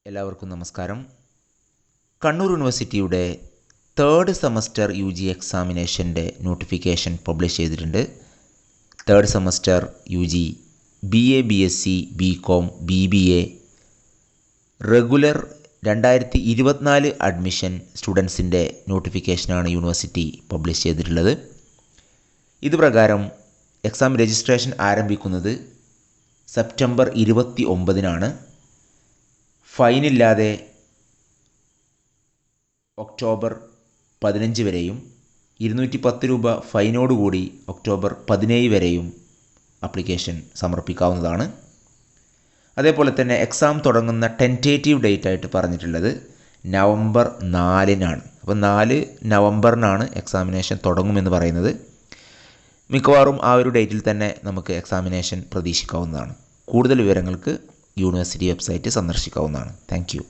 എല്ലാവർക്കും നമസ്കാരം. കണ്ണൂർ യൂണിവേഴ്സിറ്റിയുടെ തേർഡ് സെമസ്റ്റർ UG എക്സാമിനേഷൻ്റെ നോട്ടിഫിക്കേഷൻ പബ്ലിഷ് ചെയ്തിട്ടുണ്ട്. Third semester UG BA BSc BCom BBA regular 2024 admission സ്റ്റുഡൻസിൻ്റെ നോട്ടിഫിക്കേഷനാണ് യൂണിവേഴ്സിറ്റി പബ്ലിഷ് ചെയ്തിട്ടുള്ളത്. ഇതുപ്രകാരം എക്സാം രജിസ്ട്രേഷൻ ആരംഭിക്കുന്നത് സെപ്റ്റംബർ 29-നാണ്. ഫൈനില്ലാതെ ഒക്ടോബർ 15 വരെയും 210 രൂപ ഫൈനോടുകൂടി ഒക്ടോബർ 17 വരെയും ആപ്ലിക്കേഷൻ സമർപ്പിക്കാവുന്നതാണ്. അതേപോലെ തന്നെ എക്സാം തുടങ്ങുന്ന ടെൻറ്റേറ്റീവ് ഡേറ്റ് ആയിട്ട് പറഞ്ഞിട്ടുള്ളത് നവംബർ 4-നാണ്. അപ്പോൾ 4 നവംബറിനാണ് എക്സാമിനേഷൻ തുടങ്ങുമെന്ന് പറയുന്നത്. മിക്കവാറും ആ ഒരു ഡേറ്റിൽ തന്നെ നമുക്ക് എക്സാമിനേഷൻ പ്രതീക്ഷിക്കാവുന്നതാണ്. കൂടുതൽ വിവരങ്ങൾക്ക് യൂണിവേഴ്സിറ്റി വെബ്സൈറ്റ് സന്ദർശിക്കാവുന്നതാണ്. Thank U.